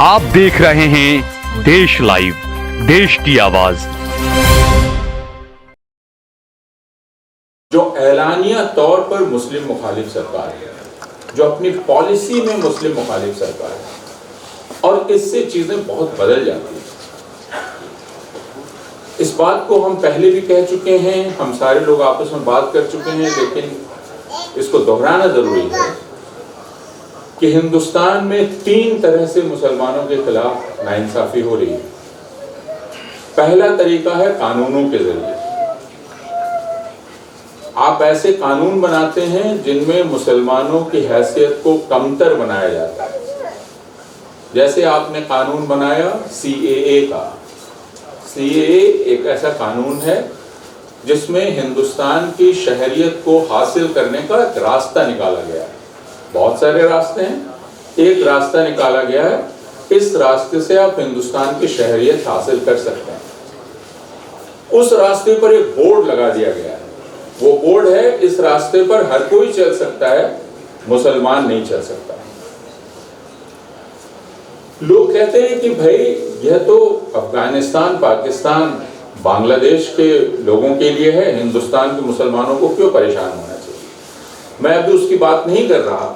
आप देख रहे हैं देश लाइव, देश की आवाज। जो एलानिया तौर पर मुस्लिम मुखालिफ सरकार है, जो अपनी पॉलिसी में मुस्लिम मुखालिफ सरकार है, और इससे चीजें बहुत बदल जाती हैं। इस बात को हम पहले भी कह चुके हैं, हम सारे लोग आपस में बात कर चुके हैं, लेकिन इसको दोहराना जरूरी है कि हिंदुस्तान में 3 तरह से मुसलमानों के खिलाफ नाइंसाफी हो रही है। पहला तरीका है कानूनों के जरिए। आप ऐसे कानून बनाते हैं जिनमें मुसलमानों की हैसियत को कमतर बनाया जाता है। जैसे आपने कानून बनाया CAA का। CAA एक ऐसा कानून है जिसमें हिंदुस्तान की शहरियत को हासिल करने का एक रास्ता निकाला गया है। बहुत सारे रास्ते हैं, एक रास्ता निकाला गया है, इस रास्ते से आप हिंदुस्तान की शहरियत हासिल कर सकते हैं। उस रास्ते पर एक बोर्ड लगा दिया गया है। वो बोर्ड है, इस रास्ते पर हर कोई चल सकता है, मुसलमान नहीं चल सकता। लोग कहते हैं कि भाई यह तो अफगानिस्तान, पाकिस्तान, बांग्लादेश के लोगों के लिए है, हिंदुस्तान के मुसलमानों को क्यों परेशान होना चाहिए। मैं अभी उसकी बात नहीं कर रहा।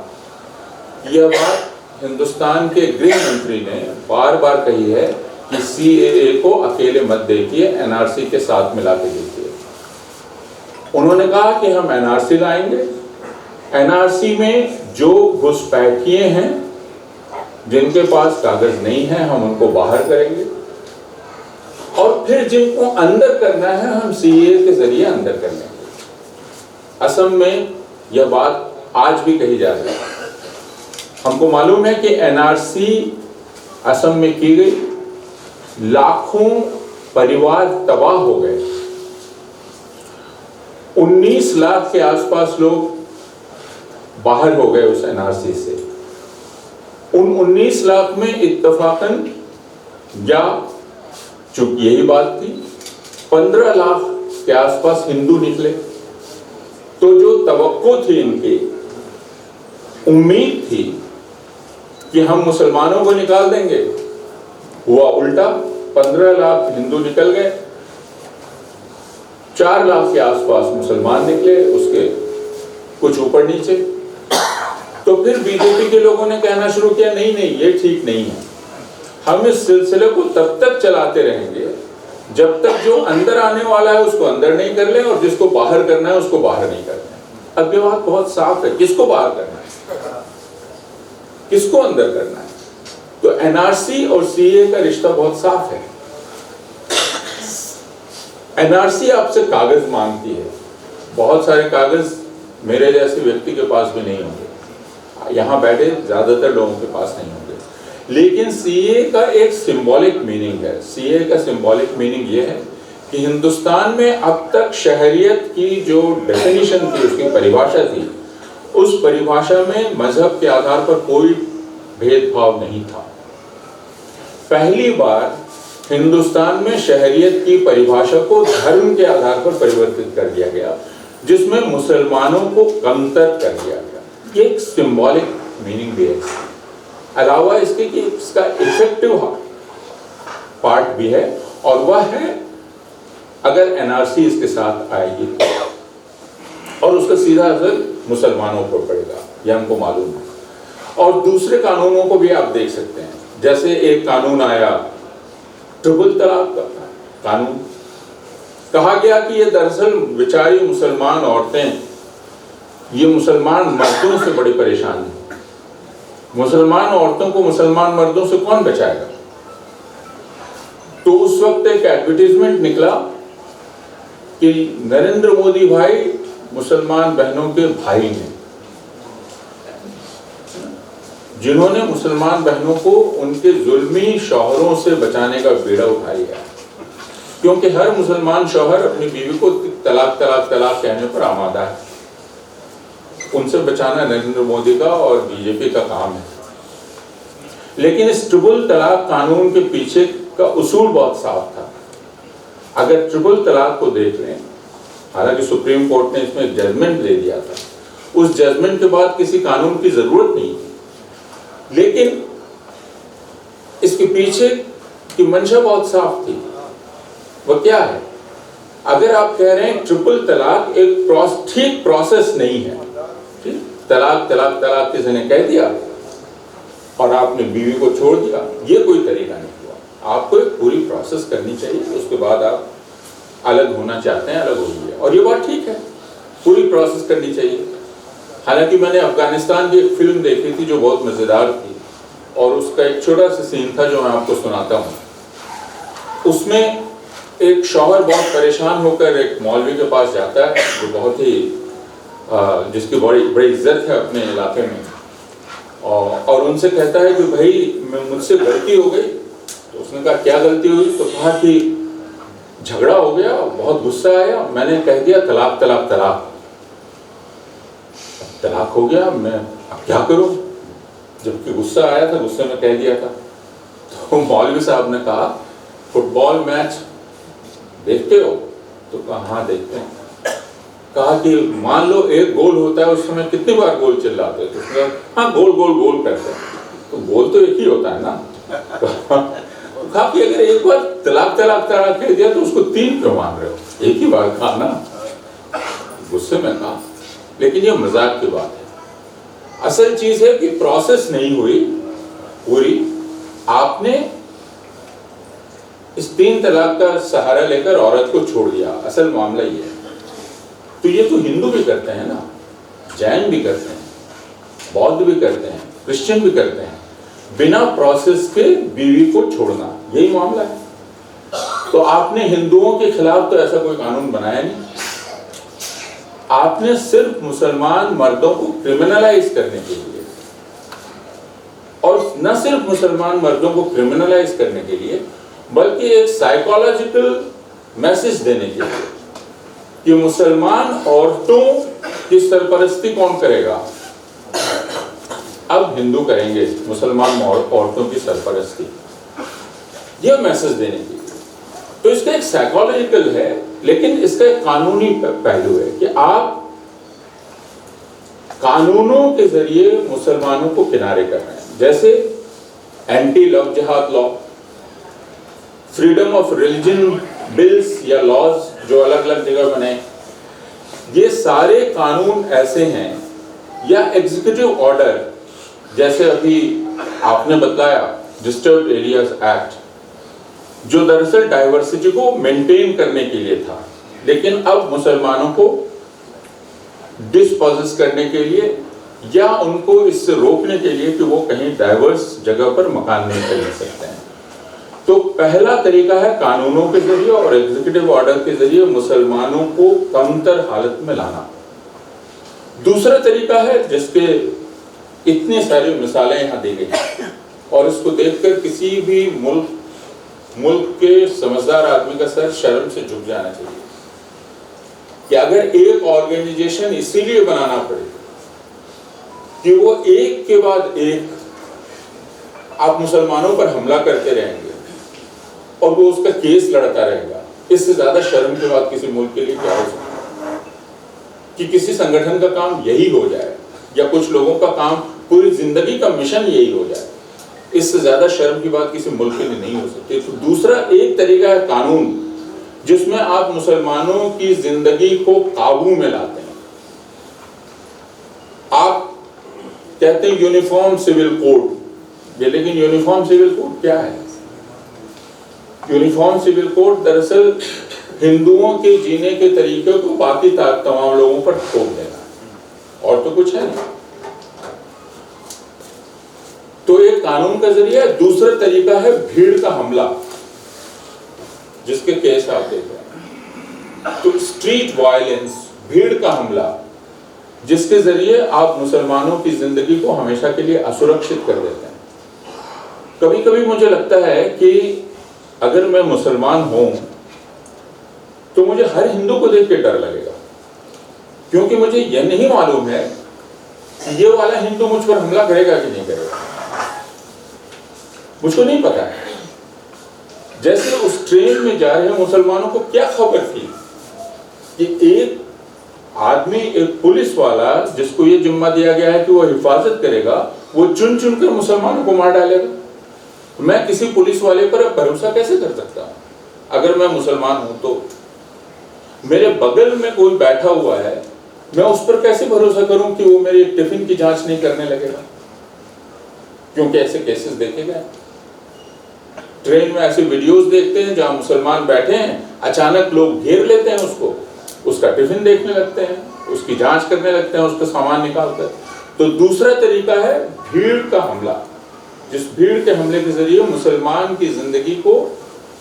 यह बात हिंदुस्तान के गृह मंत्री ने बार बार कही है कि CAA को अकेले मत देखिए, NRC के साथ मिला के देखिए। उन्होंने कहा कि हम NRC लाएंगे, NRC में जो घुसपैठिए हैं, जिनके पास कागज नहीं है, हम उनको बाहर करेंगे, और फिर जिनको अंदर करना है हम CAA के जरिए अंदर कर लेंगे। असम में यह बात आज भी कही जा रही है। हमको मालूम है कि NRC असम में की गई, लाखों परिवार तबाह हो गए। 19 लाख के आसपास लोग बाहर हो गए उस NRC से। उन 19 लाख में इत्तफाकन, या चूंकि यही बात थी, 15 लाख के आसपास हिंदू निकले। तो जो तवक्को थी, इनकी उम्मीद थी कि हम मुसलमानों को निकाल देंगे, हुआ उल्टा। 15 लाख हिंदू निकल गए, 4 लाख के आसपास मुसलमान निकले, उसके कुछ ऊपर नीचे। तो फिर बीजेपी के लोगों ने कहना शुरू किया, नहीं नहीं ये ठीक नहीं है, हम इस सिलसिले को तब तक चलाते रहेंगे जब तक जो अंदर आने वाला है उसको अंदर नहीं कर ले, और जिसको बाहर करना है उसको बाहर नहीं करना है। अब ये बात बहुत साफ है, किसको बाहर करना है, किसको अंदर करना है। तो NRC और CAA का रिश्ता बहुत साफ है। NRC आपसे कागज मांगती है, बहुत सारे कागज मेरे जैसे व्यक्ति के पास भी नहीं होंगे, यहाँ बैठे ज्यादातर लोगों के पास नहीं होंगे। लेकिन CAA का एक सिंबॉलिक मीनिंग है। CAA का सिंबॉलिक मीनिंग ये है कि हिंदुस्तान में अब तक शहरियत की जो डेफिनेशन थी, उसकी परिभाषा थी, उस परिभाषा में मजहब के आधार पर कोई भेदभाव नहीं था। पहली बार हिंदुस्तान में शहरियत की परिभाषा को धर्म के आधार पर परिवर्तित कर दिया गया, जिसमें मुसलमानों को कमतर कर दिया गया। ये एक सिंबॉलिक मीनिंग भी है, अलावा इसके कि इसका इफेक्टिव पार्ट भी है, और वह है अगर NRC इसके साथ आएगी और उसका सीधा असर मुसलमानों पर पड़ेगा, यह हमको मालूम है। और दूसरे कानूनों को भी आप देख सकते हैं। जैसे एक कानून आया ट्रिपल तलाक का कानून, कहा गया कि ये दरअसल बेचारी मुसलमान औरतें, ये मुसलमान मर्दों से बड़ी परेशान हैं। मुसलमान औरतों को मुसलमान मर्दों से कौन बचाएगा। तो उस वक्त एक एडवर्टाइजमेंट निकला कि नरेंद्र मोदी भाई मुसलमान बहनों के भाई हैं, जिन्होंने मुसलमान बहनों को उनके जुल्मी शौहरों से बचाने का बीड़ा उठाया। क्योंकि हर मुसलमान शौहर अपनी बीवी को तलाक तलाक तलाक कहने पर आमादा है। उनसे बचाना नरेंद्र मोदी का और बीजेपी का काम है। लेकिन इस ट्रिपल तलाक कानून के पीछे का उसूल बहुत साफ था। अगर ट्रिपल तलाक को देख लें, हालांकि सुप्रीम कोर्ट ने इसमें एक जजमेंट दे दिया था, उस जजमेंट के बाद किसी कानून की जरूरत नहीं थी। लेकिन उसके पीछे की मंशा बहुत साफ थी। वो क्या है? अगर आप कह रहे हैं ट्रिपल तलाक एक ठीक प्रोसेस नहीं है, ठीक, तलाक तलाक तलाक किसी ने कह दिया और आपने बीवी को छोड़ दिया, ये कोई तरीका नहीं हुआ। आपको एक पूरी प्रोसेस करनी चाहिए, उसके बाद आप अलग होना चाहते हैं अलग होइए, और ये बात ठीक है, पूरी प्रोसेस करनी चाहिए। हालांकि मैंने अफगानिस्तान की एक फिल्म देखी थी जो बहुत मज़ेदार थी, और उसका एक छोटा सा सीन था जो मैं आपको सुनाता हूँ। उसमें एक शौहर बहुत परेशान होकर एक मौलवी के पास जाता है जो बहुत ही जिसकी बड़ी इज्जत है अपने इलाके में, और उनसे कहता है कि भाई मुझसे गलती हो गई। तो उसने कहा क्या गलती हुई? तो कहा कि झगड़ा हो गया, बहुत गुस्सा आया, मैंने कह दिया तलाक तलाक तलाक, तलाक हो गया, मैं अब क्या करूं? जबकि गुस्सा आया था, गुस्से में कह दिया था। तो मौलवी साहब ने कहा फुटबॉल मैच देखते हो? तो कहा हाँ देखते हैं। कहा कि मान लो एक गोल होता है, उस समय कितनी बार गोल चिल्लाते हैं? तो हाँ गोल गोल गोल करते हैं। तो गोल तो एक ही होता है ना। कहा कि अगर एक बार तलाक तलाक तलाक कह दिया तो उसको 3 क्यों मान रहे हो? एक ही बार कहा ना, गुस्से में कहा। लेकिन ये मजाक की बात है। असल चीज है कि प्रोसेस नहीं हुई पूरी। आपने इस 3 तलाक का सहारा लेकर औरत को छोड़ दिया, असल मामला ये है। तो ये तो हिंदू भी करते हैं ना, जैन भी करते हैं, बौद्ध भी करते हैं, क्रिश्चियन भी करते हैं, बिना प्रोसेस के बीवी को छोड़ना, यही मामला है। तो आपने हिंदुओं के खिलाफ तो ऐसा कोई कानून बनाया नहीं, आपने सिर्फ मुसलमान मर्दों को क्रिमिनलाइज करने के लिए, और न सिर्फ मुसलमान मर्दों को क्रिमिनलाइज करने के लिए बल्कि एक साइकोलॉजिकल मैसेज देने के लिए कि मुसलमान औरतों की सरपरस्ती कौन करेगा? अब हिंदू करेंगे मुसलमान औरतों की सरपरस्ती, यह मैसेज देने के लिए। तो इसका एक साइकोलॉजिकल है, लेकिन इसका एक कानूनी पहलू है कि आप कानूनों के जरिए मुसलमानों को किनारे कर रहे हैं। जैसे एंटी लव जिहाद law, freedom of religion bills या लॉज जो अलग अलग जगह बने, ये सारे कानून ऐसे हैं, या एग्जीक्यूटिव ऑर्डर जैसे अभी आपने बताया डिस्टर्ब्ड एरियाज एक्ट, जो दरअसल डाइवर्सिटी को मेंटेन करने के लिए था, लेकिन अब मुसलमानों को डिस्पोजेस करने के लिए या उनको इससे रोकने के लिए कि वो कहीं डाइवर्स जगह पर मकान नहीं खरीद सकते हैं। तो पहला तरीका है कानूनों के जरिए और एग्जीक्यूटिव ऑर्डर के जरिए मुसलमानों को कमतर हालत में लाना। दूसरा तरीका है जिसके इतनी सारी मिसालें यहाँ दी गई हैं, और इसको देखकर किसी भी मुल्क के समझदार आदमी का सर शर्म से झुक जाना चाहिए कि अगर एक ऑर्गेनाइजेशन इसीलिए बनाना पड़े कि वो एक के बाद एक आप मुसलमानों पर हमला करते रहेंगे और वो उसका केस लड़ता रहेगा, इससे ज्यादा शर्म की बात किसी मुल्क के लिए क्या हो सकती है? कि किसी संगठन का काम यही हो जाए या कुछ लोगों का काम पूरी जिंदगी का मिशन यही हो जाए, इससे ज्यादा शर्म की बात किसी मुल्क के लिए नहीं हो सकती। तो दूसरा एक तरीका है कानून जिसमें आप मुसलमानों की जिंदगी को काबू में लाते हैं। आप कहते हैं यूनिफॉर्म सिविल कोड, लेकिन यूनिफॉर्म सिविल कोड क्या है? यूनिफॉर्म सिविल कोड दरअसल हिंदुओं के जीने के तरीके को बाकी तमाम लोगों पर थोप देना है, और तो कुछ है नहीं। तो एक कानून का जरिया। दूसरा तरीका है भीड़ का हमला, जिसके केस आप देख रहे हैं। तो स्ट्रीट वायलेंस, भीड़ का हमला, जिसके जरिए आप मुसलमानों की जिंदगी को हमेशा के लिए असुरक्षित कर देते हैं। कभी कभी मुझे लगता है कि अगर मैं मुसलमान हूं तो मुझे हर हिंदू को देख के डर लगेगा, क्योंकि मुझे यह नहीं मालूम है कि ये वाला हिंदू मुझ पर हमला करेगा कि नहीं करेगा, मुझको नहीं पता है। जैसे उस ट्रेन में जा रहे मुसलमानों को क्या खबर थी कि एक आदमी, एक पुलिस वाला जिसको ये जिम्मा दिया गया है कि वो हिफाजत करेगा, वो चुन चुन कर मुसलमानों को मार डालेगा। मैं किसी पुलिस वाले पर भरोसा कैसे कर सकता हूँ? अगर मैं मुसलमान हूं तो मेरे बगल में कोई बैठा हुआ है, मैं उस पर कैसे भरोसा करूं कि वो मेरे टिफिन की जांच नहीं करने लगेगा? क्योंकि ऐसे केसेस देखे गए। ट्रेन में ऐसे वीडियोस देखते हैं जहां मुसलमान बैठे हैं, अचानक लोग घेर लेते हैं उसको, उसका टिफिन देखने लगते हैं, उसकी जांच करने लगते हैं, उसका सामान निकालकर। तो दूसरा तरीका है भीड़ का हमला, जिस भीड़ के हमले के जरिए मुसलमान की जिंदगी को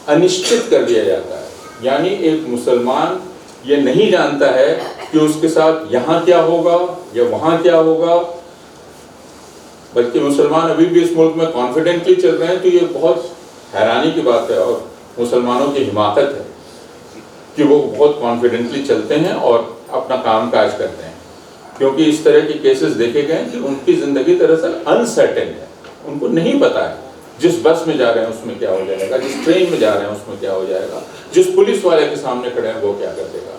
अनिश्चित कर दिया जाता है। यानी एक मुसलमान ये नहीं जानता है कि उसके साथ यहाँ क्या होगा या वहाँ क्या होगा, बल्कि मुसलमान अभी भी इस मुल्क में कॉन्फिडेंटली चल रहे हैं। तो ये बहुत हैरानी की बात है और मुसलमानों की हिमाकत है कि वो बहुत कॉन्फिडेंटली चलते हैं और अपना काम काज करते हैं, क्योंकि इस तरह के केसेस देखे गए कि उनकी ज़िंदगी दरअसल अनसर्टेन है। उनको नहीं पता है जिस बस में जा रहे हैं उसमें क्या हो जाएगा, जिस ट्रेन में जा रहे हैं उसमें क्या हो जाएगा, जिस पुलिस वाले के सामने खड़े हैं वो क्या कर देगा।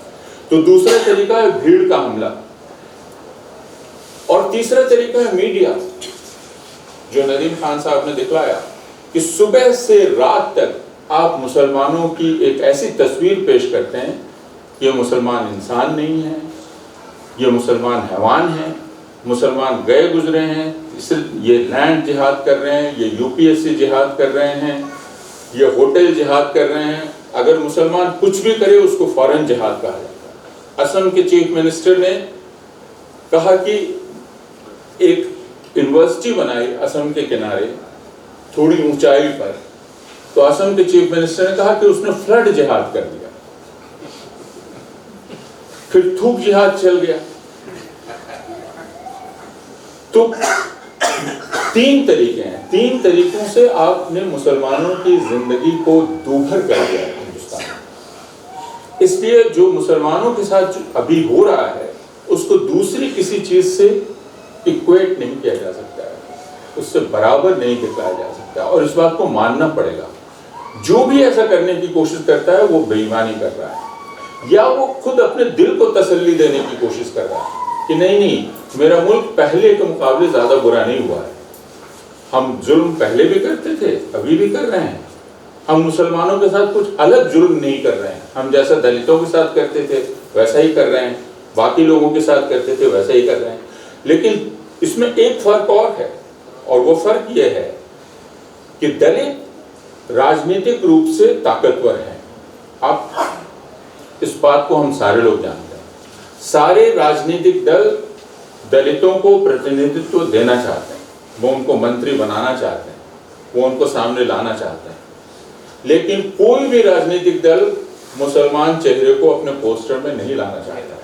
तो दूसरा तरीका है भीड़ का हमला, और तीसरा तरीका है मीडिया, जो नदीम खान साहब ने दिखलाया कि सुबह से रात तक आप मुसलमानों की एक ऐसी तस्वीर पेश करते हैं कि ये मुसलमान इंसान नहीं है, ये मुसलमान हैवान हैं, मुसलमान गए गुजरे हैं, ये लैंड जिहाद कर रहे हैं, ये यूपीएससी जिहाद कर रहे हैं, ये होटल जिहाद कर रहे हैं। अगर मुसलमान कुछ भी करे उसको फौरन जिहाद कहा जाता है। असम के चीफ मिनिस्टर ने कहा कि एक यूनिवर्सिटी बनाई असम के किनारे थोड़ी ऊंचाई पर, तो असम के चीफ मिनिस्टर ने कहा कि उसने फ्लड जिहाद कर दिया। फिर थूक जिहाद चल गया। तो तीन तरीके हैं, तीन तरीकों से आपने मुसलमानों की जिंदगी को दूभर कर दिया है हिंदुस्तान में। इसलिए जो मुसलमानों के साथ अभी हो रहा है उसको दूसरी किसी चीज से इक्वेट नहीं किया जा सकता है, उससे बराबर नहीं दिखाया जा सकता, और इस बात को मानना पड़ेगा। जो भी ऐसा करने की कोशिश करता है वो बेईमानी कर रहा है, या वो खुद अपने दिल को तसल्ली देने की कोशिश कर रहा है कि नहीं मेरा मुल्क पहले के मुकाबले ज्यादा बुरा नहीं हुआ है, हम जुल्म पहले भी करते थे अभी भी कर रहे हैं, हम मुसलमानों के साथ कुछ अलग जुल्म नहीं कर रहे हैं, हम जैसा दलितों के साथ करते थे वैसा ही कर रहे हैं, बाकी लोगों के साथ करते थे वैसा ही कर रहे हैं। लेकिन इसमें एक फर्क और है, और वो फर्क ये है कि दलित राजनीतिक रूप से ताकतवर हैं। आप इस बात को हम सारे लोग जानते हैं। सारे राजनीतिक दल दलितों को प्रतिनिधित्व देना चाहते हैं, वो उनको मंत्री बनाना चाहते हैं, वो उनको सामने लाना चाहते हैं। लेकिन कोई भी राजनीतिक दल मुसलमान चेहरे को अपने पोस्टर में नहीं लाना चाहता है,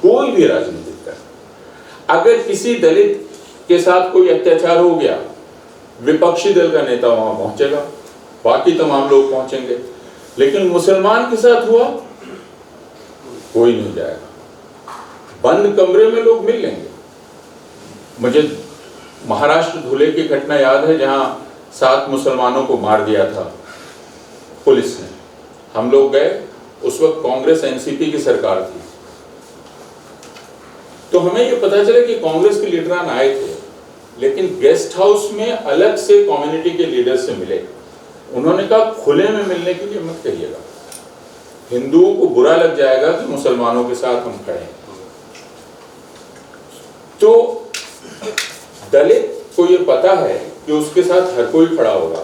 कोई भी राजनीतिक दल। अगर किसी दलित के साथ कोई अत्याचार हो गया, विपक्षी दल का नेता वहां पहुंचेगा, बाकी तमाम लोग पहुंचेंगे, लेकिन मुसलमान के साथ हुआ कोई नहीं जाएगा। बंद कमरे में लोग मिल लेंगे। मुझे महाराष्ट्र धुले की घटना याद है जहां 7 मुसलमानों को मार दिया था पुलिस ने। हम लोग गए, उस वक्त कांग्रेस एनसीपी की सरकार थी, तो हमें ये पता चला कि कांग्रेस के लीडरान आए थे, लेकिन गेस्ट हाउस में अलग से कम्युनिटी के लीडर से मिले। उन्होंने कहा खुले में मिलने के लिए मत कहिएगा, हिंदुओं को बुरा लग जाएगा कि मुसलमानों के साथ हम खड़े हैं। तो दलित को ये पता है कि उसके साथ हर कोई खड़ा होगा,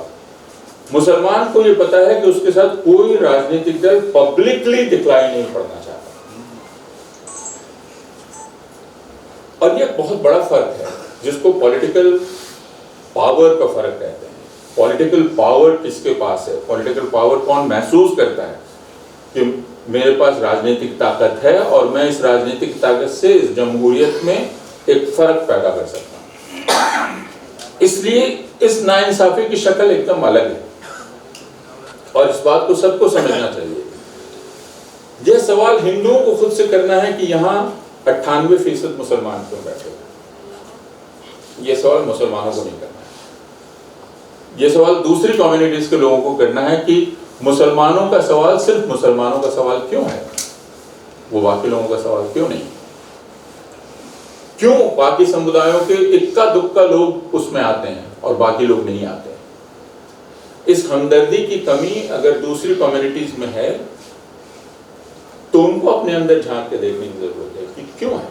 मुसलमान को ये पता है कि उसके साथ कोई राजनीतिक दल पब्लिकली दिखलाई नहीं पड़ना चाहता। और ये बहुत बड़ा फर्क है जिसको पॉलिटिकल पावर का फर्क कहते हैं। पॉलिटिकल पावर किसके पास है, पॉलिटिकल पावर कौन महसूस करता है कि मेरे पास राजनीतिक ताकत है और मैं इस राजनीतिक ताकत से इस जमहूरियत में एक फर्क पैदा कर सकता हूं। इसलिए इस नाइंसाफी की शक्ल एकदम अलग है और इस बात को सबको समझना चाहिए। यह सवाल हिंदुओं को खुद से करना है कि यहाँ 98% मुसलमान क्यों बैठे हैं। यह सवाल मुसलमानों को नहीं करना है, यह सवाल दूसरी कम्युनिटीज के लोगों को करना है कि मुसलमानों का सवाल सिर्फ मुसलमानों का सवाल क्यों है, वो बाकी लोगों का सवाल क्यों नहीं। क्यों बाकी समुदायों के इक्का दुक्का लोग उसमें आते हैं और बाकी लोग नहीं आते। इस हमदर्दी की कमी अगर दूसरी कम्युनिटीज में है तो उनको अपने अंदर झांक के देखने की जरूरत है कि क्यों है।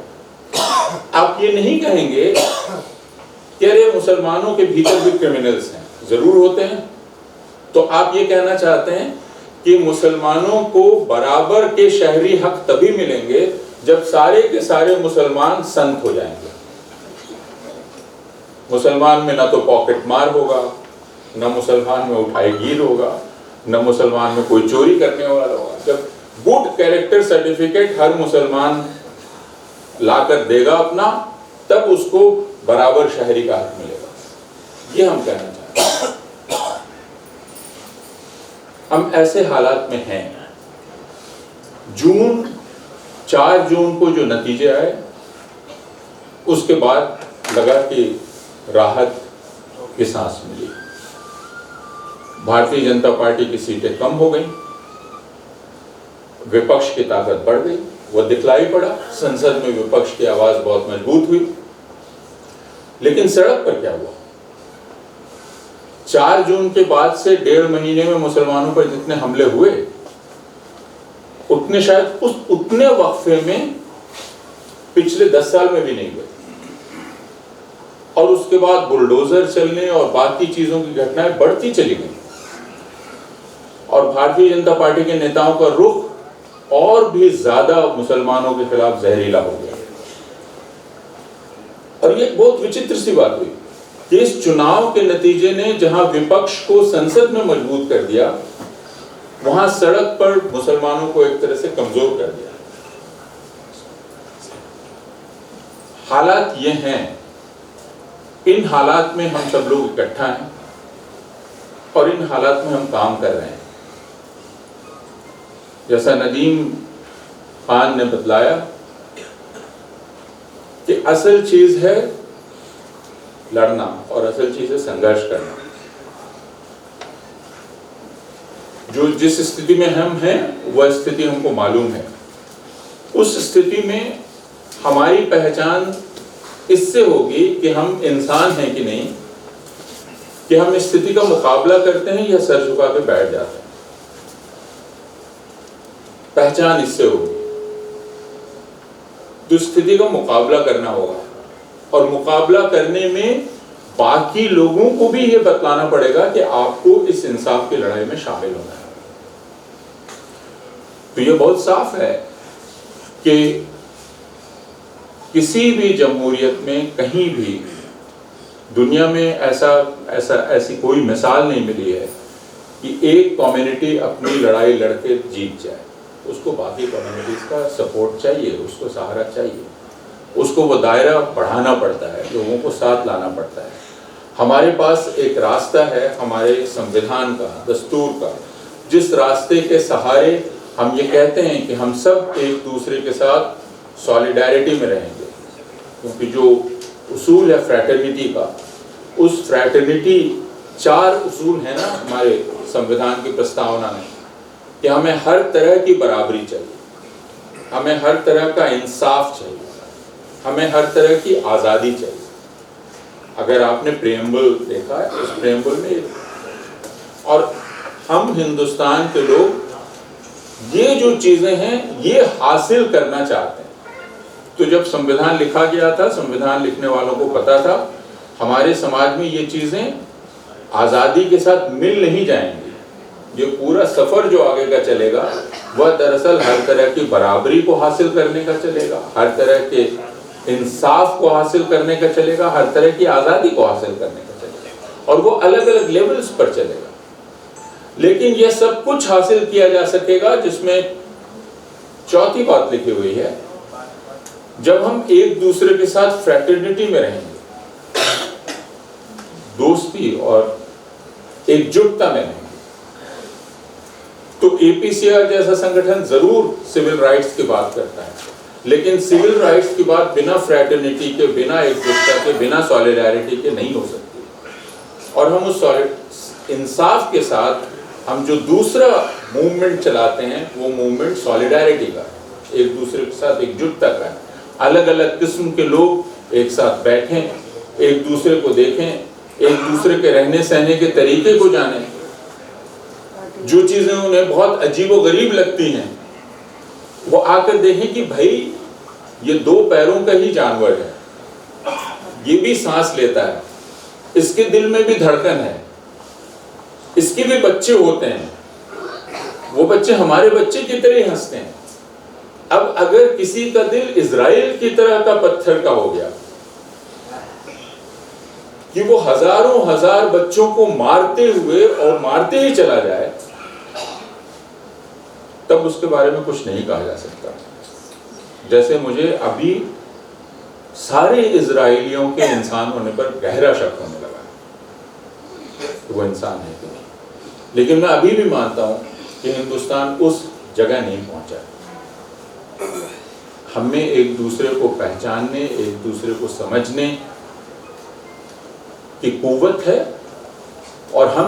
आप ये नहीं कहेंगे कि अरे मुसलमानों के भीतर भी क्रिमिनल्स हैं, जरूर होते हैं। तो आप ये कहना चाहते हैं कि मुसलमानों को बराबर के शहरी हक तभी मिलेंगे जब सारे के सारे मुसलमान संत हो जाएंगे। मुसलमान में ना तो पॉकेट मार होगा, न मुसलमान में उठाई गिर होगा, न मुसलमान में कोई चोरी करने वाला होगा। जब गुड कैरेक्टर सर्टिफिकेट हर मुसलमान लाकर देगा अपना, तब उसको बराबर शहरी का हक मिलेगा। ये हम कहना चाहते हैं। हम ऐसे हालात में हैं। 4 जून को जो नतीजे आए उसके बाद लगा कि राहत की सांस मिली। भारतीय जनता पार्टी की सीटें कम हो गई, विपक्ष की ताकत बढ़ गई, वह दिखलाई पड़ा। संसद में विपक्ष की आवाज बहुत मजबूत हुई। लेकिन सड़क पर क्या हुआ? 4 जून के बाद से 1.5 महीने में मुसलमानों पर जितने हमले हुए उतने शायद उतने वक्फे में पिछले 10 साल में भी नहीं हुए। और उसके बाद बुलडोजर चलने और बाकी चीजों की घटनाएं बढ़ती चली गई और भारतीय जनता पार्टी के नेताओं का रुख और भी ज्यादा मुसलमानों के खिलाफ जहरीला हो गया। और ये बहुत विचित्र सी बात हुई कि इस चुनाव के नतीजे ने जहां विपक्ष को संसद में मजबूत कर दिया, वहां सड़क पर मुसलमानों को एक तरह से कमजोर कर दिया। हालात ये हैं, इन हालात में हम सब लोग इकट्ठा हैं और इन हालात में हम काम कर रहे हैं। जैसा नदीम खान ने बतलाया कि असल चीज है लड़ना और असल चीज है संघर्ष करना। जो जिस स्थिति में हम हैं वह स्थिति हमको मालूम है। उस स्थिति में हमारी पहचान इससे होगी कि हम इंसान हैं कि नहीं, कि हम इस स्थिति का मुकाबला करते हैं या सर झुका के बैठ जाते हैं। पहचान इससे होगी। तो स्थिति का मुकाबला करना होगा और मुकाबला करने में बाकी लोगों को भी यह बतलाना पड़ेगा कि आपको इस इंसाफ की लड़ाई में शामिल होना है। तो यह बहुत साफ है कि किसी भी जमहूरियत में कहीं भी दुनिया में ऐसी कोई मिसाल नहीं मिली है कि एक कम्युनिटी अपनी लड़ाई लड़के जीत जाए। उसको बाकी कम्युनिटीज का सपोर्ट चाहिए, उसको सहारा चाहिए, उसको वो दायरा बढ़ाना पड़ता है, लोगों को साथ लाना पड़ता है। हमारे पास एक रास्ता है हमारे संविधान का, दस्तूर का, जिस रास्ते के सहारे हम ये कहते हैं कि हम सब एक दूसरे के साथ सॉलिडारिटी में रहेंगे। क्योंकि जो उसूल है फ्रैटर्निटी का, उस फ्रैटर्निटी 4 उसूल है ना हमारे संविधान की प्रस्तावना में, कि हमें हर तरह की बराबरी चाहिए, हमें हर तरह का इंसाफ चाहिए, हमें हर तरह की आज़ादी चाहिए। अगर आपने प्रेम्बल देखा है, उस प्रेम्बल में और हम हिंदुस्तान के लोग ये जो चीज़ें हैं ये हासिल करना चाहते हैं। तो जब संविधान लिखा गया था, संविधान लिखने वालों को पता था हमारे समाज में ये चीज़ें आज़ादी के साथ मिल नहीं जाएंगी। ये पूरा सफ़र जो आगे का चलेगा वह दरअसल हर तरह की बराबरी को हासिल करने का चलेगा, हर तरह के इंसाफ को हासिल करने का चलेगा, हर तरह की आज़ादी को हासिल करने का चलेगा, और वो अलग अलग लेवल्स पर चलेगा। लेकिन यह सब कुछ हासिल किया जा सकेगा जिसमें चौथी बात लिखी हुई है, जब हम एक दूसरे के साथ फ्रैटर्निटी में रहेंगे, दोस्ती और एकजुटता में रहेंगे। तो एपीसीआर जैसा संगठन जरूर सिविल राइट्स की बात करता है, लेकिन सिविल राइट्स की बात बिना फ्रैटर्निटी के, बिना एकजुटता के, बिना सॉलिडारिटी के नहीं हो सकती। और हम उस इंसाफ के साथ हम जो दूसरा मूवमेंट चलाते हैं वो मूवमेंट सॉलिडारिटी का है, एक दूसरे के साथ एकजुटता का है। अलग अलग किस्म के लोग एक साथ बैठें, एक दूसरे को देखें, एक दूसरे के रहने सहने के तरीके को जानें, जो चीजें उन्हें बहुत अजीबोगरीब लगती हैं, वो आकर देखें कि भाई ये 2 पैरों का ही जानवर है, ये भी सांस लेता है, इसके दिल में भी धड़कन है, इसके भी बच्चे होते हैं, वो बच्चे हमारे बच्चे की तरह ही हंसते हैं। अब अगर किसी का दिल इजराइल की तरह का पत्थर का हो गया कि वो हजारों हजार बच्चों को मारते हुए और मारते ही चला जाए, तब उसके बारे में कुछ नहीं कहा जा सकता। जैसे मुझे अभी सारे इजराइलियों के इंसान होने पर गहरा शक होने लगा कि वो इंसान है कि नहीं। लेकिन मैं अभी भी मानता हूं कि हिंदुस्तान उस जगह नहीं पहुंचा। हमें एक दूसरे को पहचानने, एक दूसरे को समझने की कुव्वत है और हम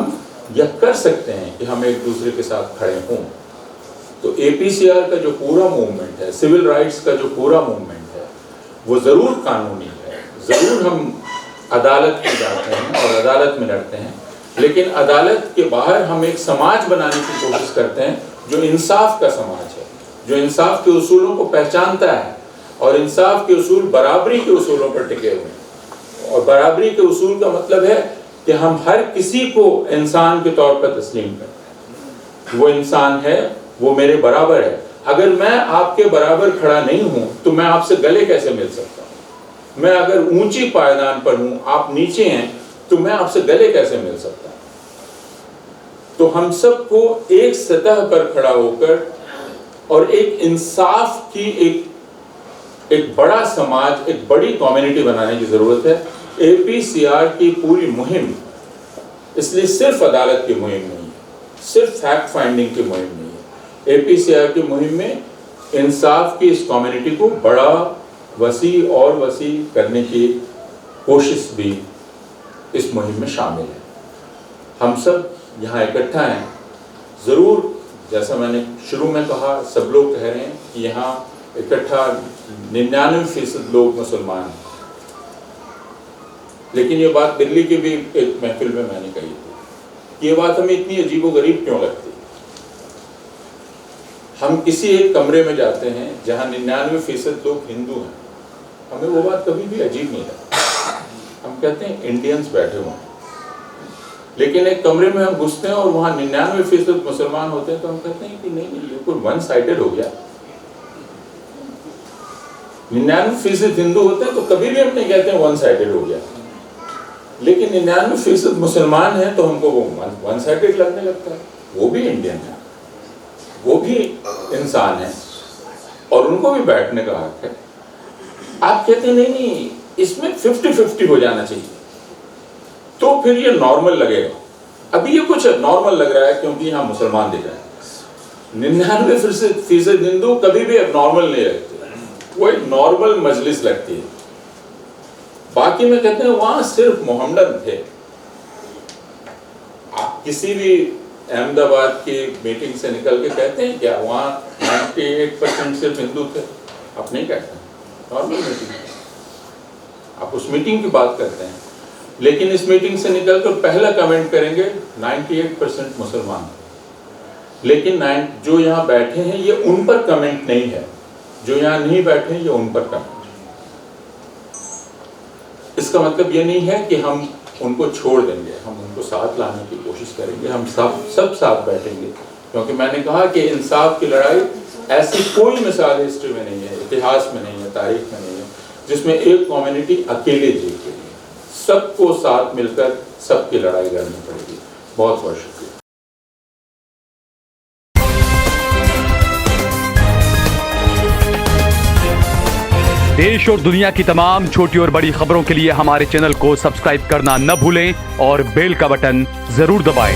यह कर सकते हैं कि हम एक दूसरे के साथ खड़े हों। तो APCR का जो पूरा मूवमेंट है, सिविल राइट्स का जो पूरा मूवमेंट है, वो ज़रूर कानूनी है, ज़रूर हम अदालत में जाते हैं और अदालत में लड़ते हैं, लेकिन अदालत के बाहर हम एक समाज बनाने की कोशिश करते हैं जो इंसाफ का समाज है, जो इंसाफ के उसूलों को पहचानता है और इंसाफ के उसूल बराबरी के उसूलों पर टिके हुए हैं। और बराबरी के उसूल का मतलब है कि हम हर किसी को इंसान के तौर पर तस्लीम करते हैं। वो इंसान है, वो मेरे बराबर है। अगर मैं आपके बराबर खड़ा नहीं हूं तो मैं आपसे गले कैसे मिल सकता हूं? मैं अगर ऊंची पायदान पर हूं, आप नीचे हैं, तो मैं आपसे गले कैसे मिल सकता हूं? तो हम सबको एक सतह पर खड़ा होकर और एक इंसाफ की एक बड़ा समाज, एक बड़ी कम्युनिटी बनाने की जरूरत है। APCR की पूरी मुहिम इसलिए सिर्फ अदालत की मुहिम नहीं है, सिर्फ फैक्ट फाइंडिंग की मुहिम नहीं है। APCR की मुहिम में इंसाफ की इस कम्युनिटी को बड़ा, वसी और वसी करने की कोशिश भी इस मुहिम में शामिल है। हम सब यहाँ इकट्ठा हैं। ज़रूर, जैसा मैंने शुरू में कहा, सब लोग कह रहे हैं कि यहाँ इकट्ठा 99% लोग मुसलमान हैं, लेकिन ये बात दिल्ली की भी एक महफिल में मैंने कही थी। ये बात हमें इतनी अजीबोगरीब क्यों लगती? हम किसी एक कमरे में जाते हैं जहाँ 99% लोग हिंदू हैं, हमें वो बात कभी भी अजीब नहीं लगती। हम कहते हैं इंडियंस बैठे हुए हैं, लेकिन एक कमरे में हम घुसते हैं और वहाँ 99% मुसलमान होते हैं, तो हम कहते हैं कि नहीं, ये कोई वन साइडेड हो गया। 99% हिंदू होते हैं तो कभी भी हम नहीं कहते हैं वन साइडेड हो गया, लेकिन 99% मुसलमान हैं तो हमको वो वन साइडेड लगने लगता है। वो भी इंडियन है, वो भी इंसान है और उनको भी बैठने का हक है। आप कहते हैं नहीं, इसमें 50-50 हो जाना चाहिए, तो फिर ये नॉर्मल लगेगा। अभी ये कुछ नॉर्मल लग रहा है क्योंकि यहाँ मुसलमान दिख रहे हैं। 99% हिंदू कभी भी नॉर्मल नहीं लगते, वो एक नॉर्मल मजलिस लगती है। बाकी में कहते हैं वहां सिर्फ मोहम्मदन थे। आप किसी भी अहमदाबाद की मीटिंग से निकल के कहते हैं क्या वहाँ 98% सिर्फ हिंदू थे? आप नहीं कहते, नॉर्मल मीटिंग, आप उस मीटिंग की बात करते हैं। लेकिन इस मीटिंग से निकल कर पहला कमेंट करेंगे 98% मुसलमान थे। लेकिन जो यहाँ बैठे हैं ये उन पर कमेंट नहीं है, जो यहाँ नहीं बैठे हैं ये उन पर कमेंट। इसका मतलब ये नहीं है कि हम उनको छोड़ देंगे, हम उनको साथ लाने की कोशिश करेंगे, हम सब साथ बैठेंगे, क्योंकि मैंने कहा कि इंसाफ की लड़ाई ऐसी कोई मिसाल हिस्ट्री में नहीं है, इतिहास में नहीं है, तारीख में नहीं है, जिसमें एक कम्युनिटी अकेले जीत गई। सबको साथ मिलकर सबकी लड़ाई लड़नी पड़ेगी। बहुत बहुत शुक्रिया। देश और दुनिया की तमाम छोटी और बड़ी खबरों के लिए हमारे चैनल को सब्सक्राइब करना न भूलें और बेल का बटन जरूर दबाएं।